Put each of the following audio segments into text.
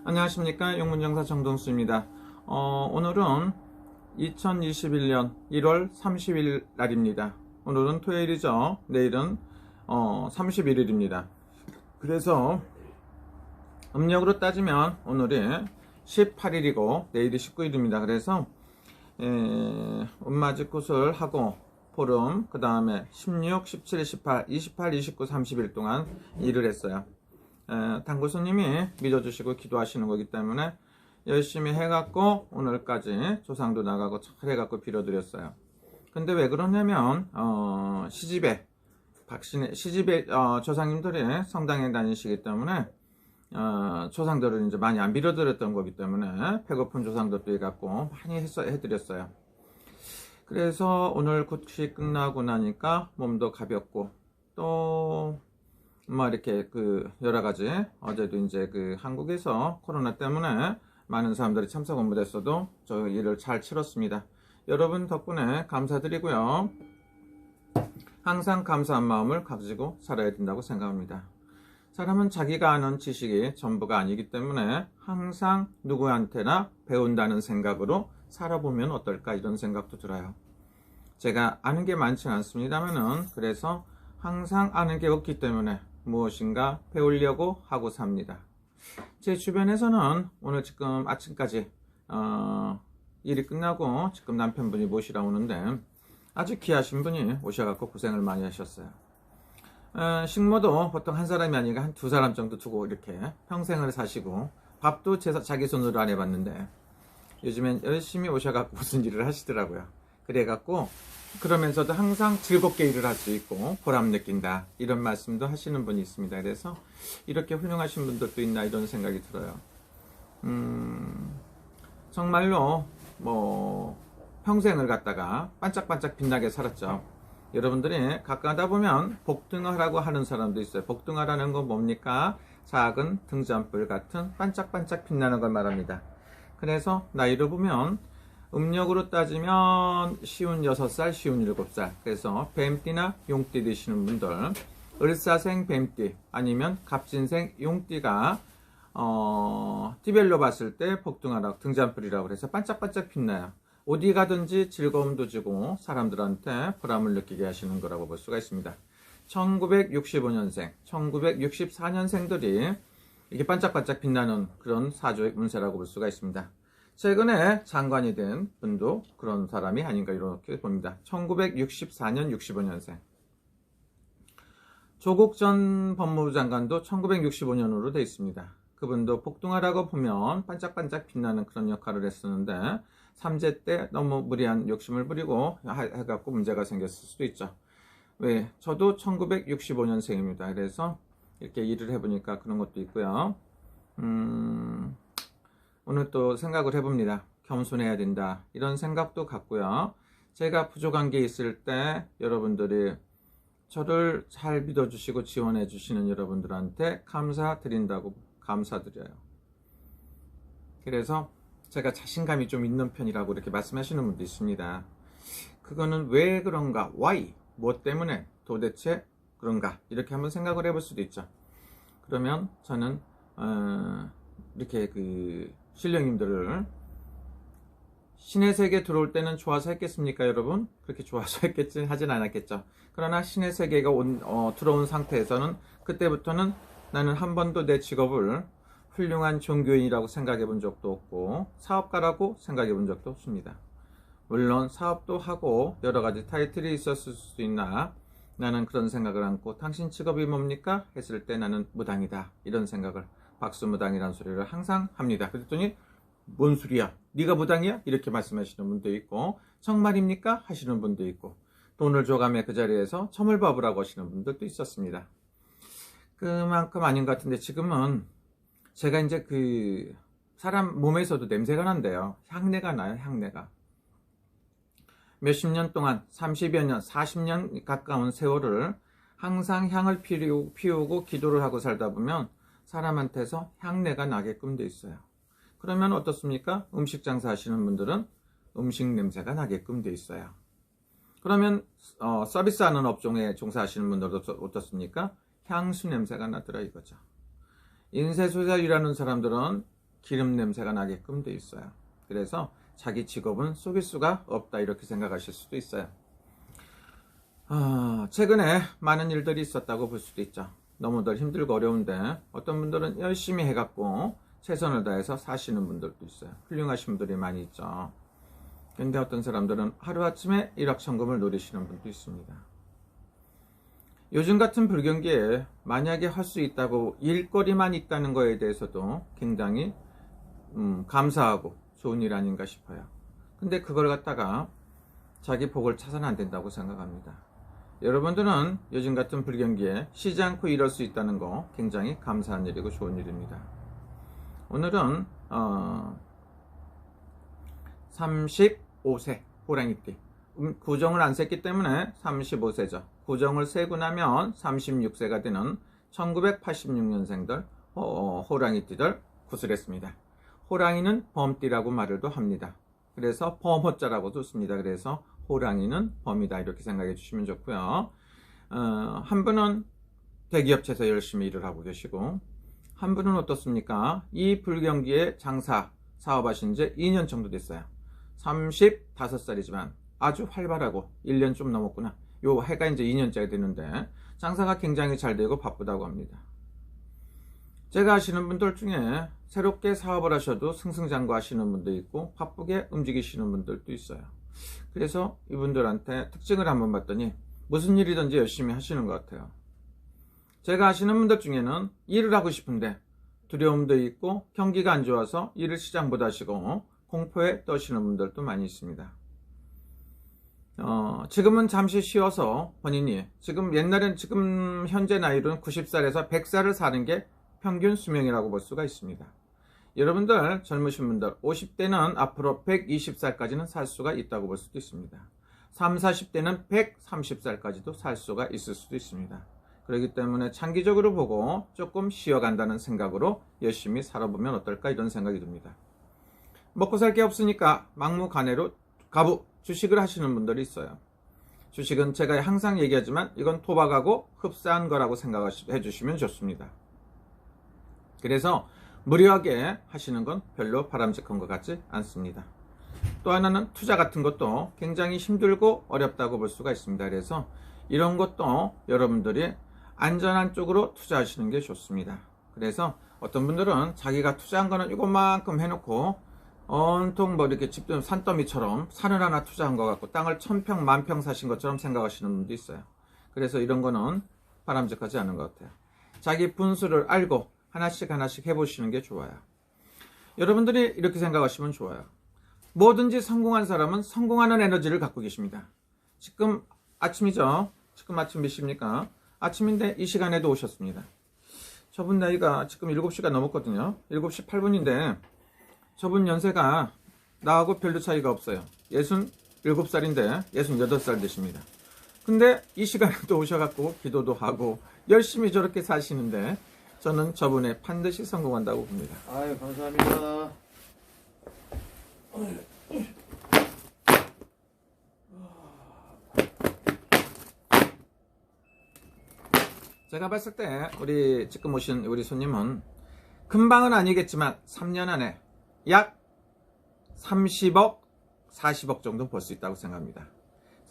안녕하십니까, 용문정사 정동수입니다. 오늘은 2021년 1월 30일 날입니다. 오늘은 토요일이죠. 내일은 31일입니다. 그래서 음력으로 따지면 오늘이 18일이고 내일이 19일입니다. 그래서 음마지굿을 하고 보름, 그 다음에 16, 17, 18, 28, 29, 30일 동안 일을 했어요. 당구스님이 믿어주시고 기도하시는 거기 때문에 열심히 해갖고 오늘까지 조상도 나가고 잘 해갖고 빌어드렸어요. 근데 왜 그러냐면 시집에 조상님들이 성당에 다니시기 때문에 조상들을 이제 많이 안 빌어드렸던 거기 때문에 배고픈 조상들도 해갖고 많이 해드렸어요. 그래서 오늘 굿이 끝나고 나니까 몸도 가볍고 또 뭐 이렇게 여러 가지, 어제도 이제 한국에서 코로나 때문에 많은 사람들이 참석을 못했어도 저 일을 잘 치렀습니다. 여러분 덕분에 감사드리고요. 항상 감사한 마음을 가지고 살아야 된다고 생각합니다. 사람은 자기가 아는 지식이 전부가 아니기 때문에 항상 누구한테나 배운다는 생각으로 살아보면 어떨까, 이런 생각도 들어요. 제가 아는 게 많지는 않습니다만은 그래서 항상 아는 게 없기 때문에 무엇인가 배우려고 하고 삽니다. 제 주변에서는 오늘 지금 아침까지 일이 끝나고 지금 남편분이 모시러 오는데 아주 귀하신 분이 오셔갖고 고생을 많이 하셨어요. 식모도 보통 한 사람이 아니라 한 두 사람 정도 두고 이렇게 평생을 사시고 밥도 자기 손으로 안 해봤는데 요즘엔 열심히 오셔갖고 무슨 일을 하시더라고요. 그래갖고 그러면서도 항상 즐겁게 일을 할 수 있고 보람 느낀다, 이런 말씀도 하시는 분이 있습니다. 그래서 이렇게 훌륭하신 분들도 있나, 이런 생각이 들어요. 정말로 평생을 갖다가 반짝반짝 빛나게 살았죠. 여러분들이 가끔 하다 보면 복등하라고 하는 사람도 있어요. 복등하라는 건 뭡니까? 작은 등잔불 같은 반짝반짝 빛나는 걸 말합니다. 그래서 나이로 보면 음력으로 따지면 쉬운 6살, 쉬운 7살. 그래서 뱀띠나 용띠 되시는 분들, 을사생 뱀띠 아니면 갑진생 용띠가 띠별로 봤을 때 복등하라고, 등잔불이라고 해서 반짝반짝 빛나요. 어디 가든지 즐거움도 주고 사람들한테 보람을 느끼게 하시는 거라고 볼 수가 있습니다. 1965년생, 1964년생들이 이렇게 반짝반짝 빛나는 그런 사주의 운세라고 볼 수가 있습니다. 최근에 장관이 된 분도 그런 사람이 아닌가, 이렇게 봅니다. 1964년 65년생. 조국 전 법무부 장관도 1965년으로 되어 있습니다. 그분도 복등하라고 보면 반짝반짝 빛나는 그런 역할을 했었는데 3제 때 너무 무리한 욕심을 부리고 해갖고 문제가 생겼을 수도 있죠. 왜? 저도 1965년생입니다. 그래서 이렇게 일을 해보니까 그런 것도 있고요. 오늘 또 생각을 해봅니다. 겸손해야 된다, 이런 생각도 갖고요. 제가 부족한 게 있을 때 여러분들이 저를 잘 믿어주시고 지원해 주시는 여러분들한테 감사드린다고 감사드려요. 그래서 제가 자신감이 좀 있는 편이라고 이렇게 말씀하시는 분도 있습니다. 그거는 왜 그런가? Why? 뭐 때문에 도대체 그런가? 이렇게 한번 생각을 해볼 수도 있죠. 그러면 저는 이렇게 신령님들을 신의 세계 들어올 때는 좋아서 했겠습니까, 여러분? 그렇게 좋아서 하진 않았겠죠. 그러나 신의 세계가 들어온 상태에서는 그때부터는 나는 한 번도 내 직업을 훌륭한 종교인이라고 생각해 본 적도 없고 사업가라고 생각해 본 적도 없습니다. 물론 사업도 하고 여러 가지 타이틀이 있었을 수도 있나, 나는 그런 생각을 않고 당신 직업이 뭡니까? 했을 때 나는 무당이다, 이런 생각을, 박수무당이라는 소리를 항상 합니다. 그랬더니 뭔 소리야? 네가 무당이야? 이렇게 말씀하시는 분도 있고, 정말입니까? 하시는 분도 있고, 돈을 줘가며 그 자리에서 점을 봐보라고 하시는 분들도 있었습니다. 그만큼 아닌 것 같은데 지금은 제가 이제 사람 몸에서도 냄새가 난대요. 향내가 나요, 향내가. 몇십 년 동안 30여 년, 40년 가까운 세월을 항상 향을 피우고 기도를 하고 살다 보면 사람한테서 향내가 나게끔 돼 있어요. 그러면 어떻습니까? 음식 장사 하시는 분들은 음식 냄새가 나게끔 돼 있어요. 그러면 서비스하는 업종에 종사하시는 분들도 어떻습니까? 향수 냄새가 나더라, 이거죠. 인쇄소설 일하는 사람들은 기름 냄새가 나게끔 돼 있어요. 그래서 자기 직업은 속일 수가 없다 이렇게 생각하실 수도 있어요. 최근에 많은 일들이 있었다고 볼 수도 있죠. 너무들 힘들고 어려운데 어떤 분들은 열심히 해갖고 최선을 다해서 사시는 분들도 있어요. 훌륭하신 분들이 많이 있죠. 근데 어떤 사람들은 하루아침에 일확천금을 노리시는 분도 있습니다. 요즘 같은 불경기에 만약에 할 수 있다고 일거리만 있다는 거에 대해서도 굉장히 감사하고 좋은 일 아닌가 싶어요. 근데 그걸 갖다가 자기 복을 찾아는 안 된다고 생각합니다. 여러분들은 요즘 같은 불경기에 쉬지 않고 일할 수 있다는 거 굉장히 감사한 일이고 좋은 일입니다. 오늘은 35세 호랑이띠, 구정을 안 셌기 때문에 35세죠. 구정을 세고 나면 36세가 되는 1986년생들 호랑이띠들 구슬했습니다. 호랑이는 범띠라고 말을도 합니다. 그래서 범호자라고도 씁니다. 그래서 호랑이는 범이다 이렇게 생각해 주시면 좋고요. 한 분은 대기업체에서 열심히 일을 하고 계시고, 한 분은 어떻습니까? 이 불경기에 장사 사업하신 지 2년 정도 됐어요. 35살이지만 아주 활발하고 1년 좀 넘었구나. 요 해가 이제 2년째가 되는데 장사가 굉장히 잘 되고 바쁘다고 합니다. 제가 아시는 분들 중에 새롭게 사업을 하셔도 승승장구하시는 분도 있고 바쁘게 움직이시는 분들도 있어요. 그래서 이분들한테 특징을 한번 봤더니 무슨 일이든지 열심히 하시는 것 같아요. 제가 아시는 분들 중에는 일을 하고 싶은데 두려움도 있고 경기가 안 좋아서 일을 시작 못 하시고 공포에 떠시는 분들도 많이 있습니다. 지금은 잠시 쉬어서 본인이 지금 현재 나이로는 90살에서 100살을 사는 게 평균 수명이라고 볼 수가 있습니다. 여러분들 젊으신 분들 50대는 앞으로 120살까지는 살 수가 있다고 볼 수도 있습니다. 30, 40대는 130살까지도 살 수가 있을 수도 있습니다. 그렇기 때문에 장기적으로 보고 조금 쉬어간다는 생각으로 열심히 살아보면 어떨까 이런 생각이 듭니다. 먹고 살 게 없으니까 막무가내로 가부 주식을 하시는 분들이 있어요. 주식은 제가 항상 얘기하지만 이건 도박하고 흡사한 거라고 생각해 주시면 좋습니다. 그래서 무리하게 하시는 건 별로 바람직한 것 같지 않습니다. 또 하나는 투자 같은 것도 굉장히 힘들고 어렵다고 볼 수가 있습니다. 그래서 이런 것도 여러분들이 안전한 쪽으로 투자하시는 게 좋습니다. 그래서 어떤 분들은 자기가 투자한 거는 이것만큼 해놓고 온통 뭐 이렇게 집도 산더미처럼 산을 하나 투자한 것 같고 땅을 1000평, 10,000평 사신 것처럼 생각하시는 분도 있어요. 그래서 이런 거는 바람직하지 않은 것 같아요. 자기 분수를 알고 하나씩 해보시는 게 좋아요. 여러분들이 이렇게 생각하시면 좋아요. 뭐든지 성공한 사람은 성공하는 에너지를 갖고 계십니다. 지금 아침이죠. 지금 아침 몇 시입니까? 아침인데 이 시간에도 오셨습니다. 저분 나이가 지금 7시가 넘었거든요. 7시 8분인데 저분 연세가 나하고 별로 차이가 없어요. 67살인데 68살 되십니다. 근데 이 시간에 또 오셔갖고 기도도 하고 열심히 저렇게 사시는데 저는 저분에 반드시 성공한다고 봅니다. 아유, 감사합니다. 제가 봤을 때 우리 지금 오신 우리 손님은 금방은 아니겠지만 3년 안에 약 30억, 40억 정도 벌 수 있다고 생각합니다.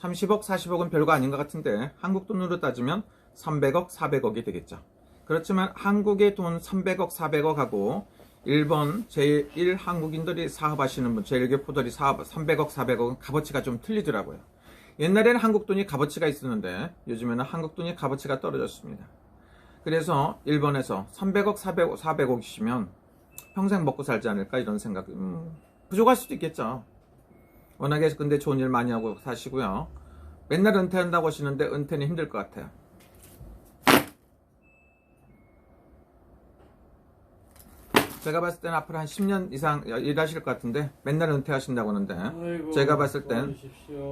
30억, 40억은 별거 아닌 것 같은데 한국 돈으로 따지면 300억, 400억이 되겠죠. 그렇지만 한국의 돈 300억, 400억하고 일본 제1 한국인들이 사업하시는 분, 제1교포들이 사업 300억, 400억은 값어치가 좀 틀리더라고요. 옛날에는 한국 돈이 값어치가 있었는데 요즘에는 한국 돈이 값어치가 떨어졌습니다. 그래서 일본에서 300억, 400억이시면 평생 먹고 살지 않을까 이런 생각, 부족할 수도 있겠죠. 워낙에 근데 좋은 일 많이 하고 사시고요. 맨날 은퇴한다고 하시는데 은퇴는 힘들 것 같아요. 제가 봤을 때는 앞으로 한 10년 이상 일하실 것 같은데 맨날 은퇴하신다고 하는데 아이고, 제가 봤을 땐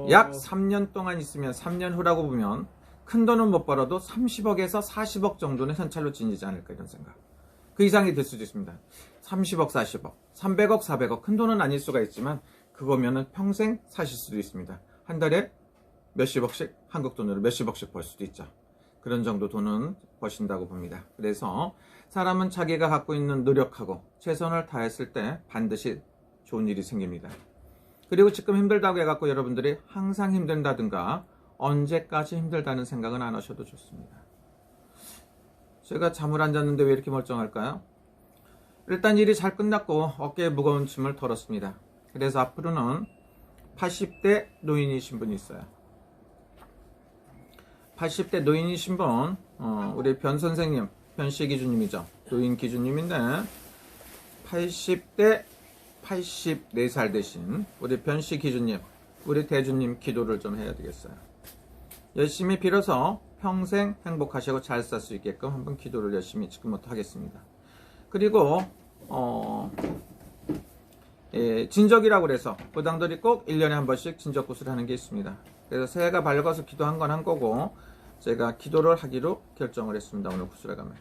약 3년 동안 있으면 3년 후라고 보면 큰 돈은 못 벌어도 30억에서 40억 정도는 현찰로 지니지 않을까 이런 생각. 그 이상이 될 수도 있습니다. 30억, 40억, 300억, 400억 큰 돈은 아닐 수가 있지만 그거면은 평생 사실 수도 있습니다. 한 달에 몇십억씩 한국 돈으로 몇십억씩 벌 수도 있죠. 그런 정도 돈은 버신다고 봅니다. 그래서 사람은 자기가 갖고 있는 노력하고 최선을 다했을 때 반드시 좋은 일이 생깁니다. 그리고 지금 힘들다고 해갖고 여러분들이 항상 힘든다든가 언제까지 힘들다는 생각은 안 하셔도 좋습니다. 제가 잠을 안 잤는데 왜 이렇게 멀쩡할까요? 일단 일이 잘 끝났고 어깨에 무거운 짐을 덜었습니다. 그래서 앞으로는 80대 노인이신 분이 있어요. 80대 노인이신 분, 우리 변 선생님, 변씨 기준님이죠. 노인 기준님인데 80대 84살 되신 우리 변씨 기준님, 우리 대주님 기도를 좀 해야 되겠어요. 열심히 빌어서 평생 행복하시고 잘 살 수 있게끔 한번 기도를 열심히 지금부터 하겠습니다. 그리고 진적이라고 그래서 부당들이 꼭 1년에 한 번씩 진적구슬 하는 게 있습니다. 그래서 새해가 밝아서 기도한 건 한 거고 제가 기도를 하기로 결정을 했습니다. 오늘 구슬에 가면.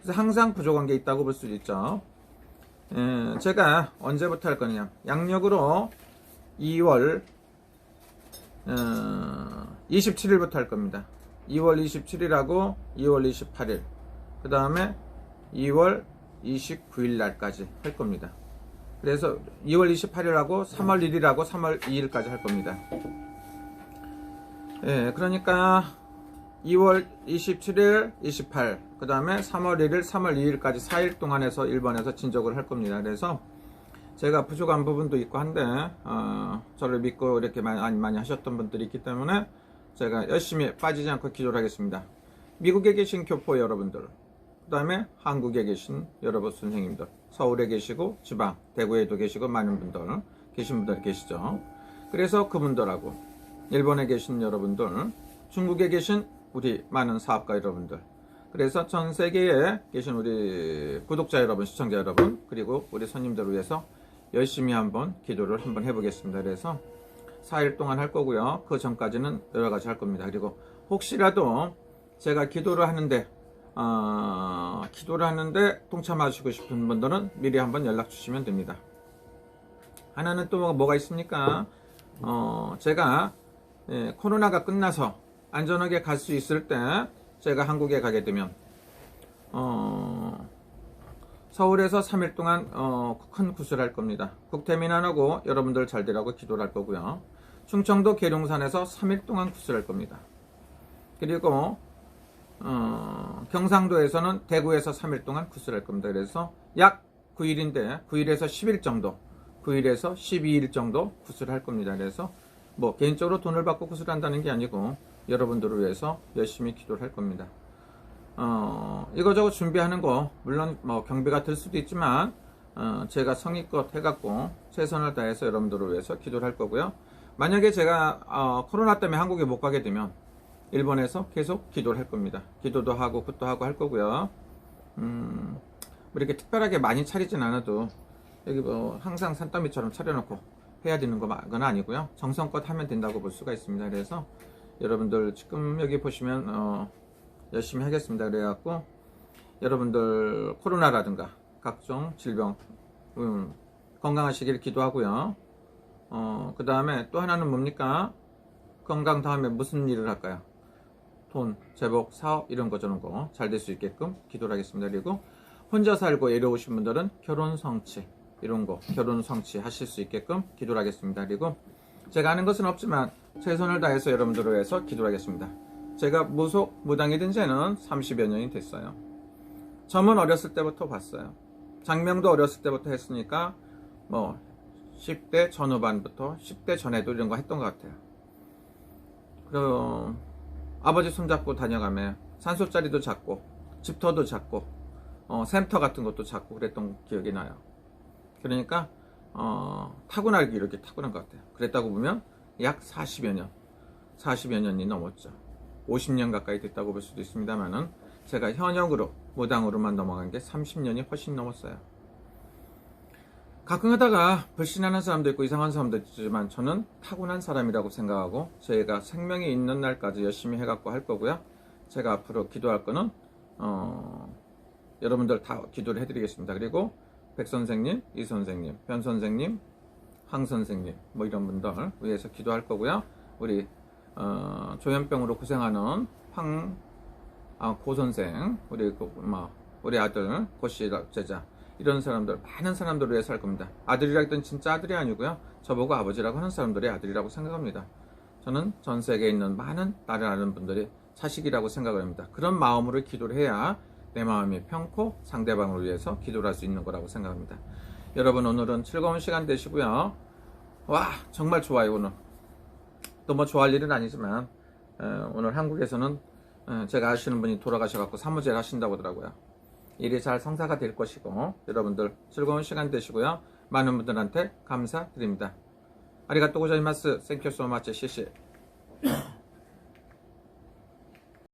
그래서 항상 부족한 게 있다고 볼 수도 있죠. 제가 언제부터 할 거냐, 양력으로 2월 27일부터 할 겁니다. 2월 27일하고 2월 28일, 그 다음에 2월 29일 날까지 할 겁니다. 그래서 2월 28일하고 3월 1일하고 3월 2일까지 할 겁니다. 그러니까 2월 27일, 28, 그 다음에 3월 1일, 3월 2일까지 4일 동안 해서 1번에서 진적을 할 겁니다. 그래서 제가 부족한 부분도 있고 한데 저를 믿고 이렇게 많이 하셨던 분들이 있기 때문에 제가 열심히 빠지지 않고 기도를 하겠습니다. 미국에 계신 교포 여러분들, 그 다음에 한국에 계신 여러분 선생님들, 서울에 계시고 지방, 대구에도 계시고 많은 분들 계신 분들 계시죠. 그래서 그분들하고 일본에 계신 여러분들, 중국에 계신 우리 많은 사업가 여러분들, 그래서 전 세계에 계신 우리 구독자 여러분, 시청자 여러분, 그리고 우리 손님들을 위해서 열심히 한번 기도를 한번 해보겠습니다. 그래서 4일 동안 할 거고요. 그 전까지는 여러 가지 할 겁니다. 그리고 혹시라도 제가 기도를 하는데 동참하시고 싶은 분들은 미리 한번 연락 주시면 됩니다. 하나는 또 뭐가 있습니까? 제가 코로나가 끝나서 안전하게 갈 수 있을 때 제가 한국에 가게 되면 서울에서 3일 동안 큰 구슬 할 겁니다. 국태민안하고 여러분들 잘 되라고 기도를 할 거고요. 충청도 계룡산에서 3일 동안 구슬 할 겁니다. 그리고 경상도에서는 대구에서 3일 동안 구슬 할 겁니다. 그래서 약 9일인데 9일에서 10일 정도, 9일에서 12일 정도 구슬 할 겁니다. 그래서 뭐 개인적으로 돈을 받고 구슬 한다는 게 아니고 여러분들을 위해서 열심히 기도를 할 겁니다. 이거저거 준비하는 거 물론 뭐 경비가 들 수도 있지만 제가 성의껏 해갖고 최선을 다해서 여러분들을 위해서 기도를 할 거고요. 만약에 제가 코로나 때문에 한국에 못 가게 되면 일본에서 계속 기도를 할 겁니다. 기도도 하고 굿도 하고 할 거고요. 뭐 이렇게 특별하게 많이 차리진 않아도 여기 뭐 항상 산더미처럼 차려놓고 해야 되는 건 아니고요. 정성껏 하면 된다고 볼 수가 있습니다. 그래서 여러분들 지금 여기 보시면 열심히 하겠습니다. 그래갖고 여러분들 코로나라든가 각종 질병 건강하시길 기도하고요. 그 다음에 또 하나는 뭡니까? 건강 다음에 무슨 일을 할까요? 돈, 제복, 사업 이런 거 저런 거 잘 될 수 있게끔 기도를 하겠습니다. 그리고 혼자 살고 애로우신 분들은 결혼 성취 이런 거 결혼 성취 하실 수 있게끔 기도를 하겠습니다. 그리고 제가 아는 것은 없지만 최선을 다해서 여러분들을 위해서 기도를 하겠습니다. 제가 무당이 된 지는 30여 년이 됐어요. 점은 어렸을 때부터 봤어요. 장명도 어렸을 때부터 했으니까 뭐 10대 전후반부터 10대 전에도 이런 거 했던 것 같아요. 그리고 아버지 손잡고 다녀가며 산소짜리도 잡고 집터도 잡고 샘터 같은 것도 잡고 그랬던 기억이 나요. 그러니까 타고나기 이렇게 타고난 것 같아요. 그랬다고 보면 약 40여 년이 넘었죠. 50년 가까이 됐다고 볼 수도 있습니다만은 제가 현역으로 무당으로만 넘어간 게 30년이 훨씬 넘었어요. 가끔 하다가 불신하는 사람도 있고 이상한 사람도 있지만 저는 타고난 사람이라고 생각하고 제가 생명이 있는 날까지 열심히 해갖고 할 거고요. 제가 앞으로 기도할 거는 여러분들 다 기도를 해드리겠습니다. 그리고 백 선생님, 이 선생님, 변 선생님, 황 선생님 뭐 이런 분들 위해서 기도할 거고요. 우리 조현병으로 고생하는 황 고 선생, 우리 아들, 고씨 제자, 이런 사람들, 많은 사람들을 위해서 할 겁니다. 아들이라 했더니 진짜 아들이 아니고요. 저보고 아버지라고 하는 사람들이 아들이라고 생각합니다. 저는 전 세계에 있는 많은 나를 아는 분들이 자식이라고 생각을 합니다. 그런 마음으로 기도를 해야 내 마음이 편코 상대방을 위해서 기도를 할 수 있는 거라고 생각합니다. 여러분, 오늘은 즐거운 시간 되시고요. 와, 정말 좋아요. 오늘 또 뭐 좋아할 일은 아니지만 오늘 한국에서는 제가 아시는 분이 돌아가셔갖고 사무제를 하신다고 하더라고요. 일이 잘 성사가 될 것이고, 여러분들 즐거운 시간 되시고요. 많은 분들한테 감사드립니다. 아리가또 고자이마스. 땡큐 소마치. 시시.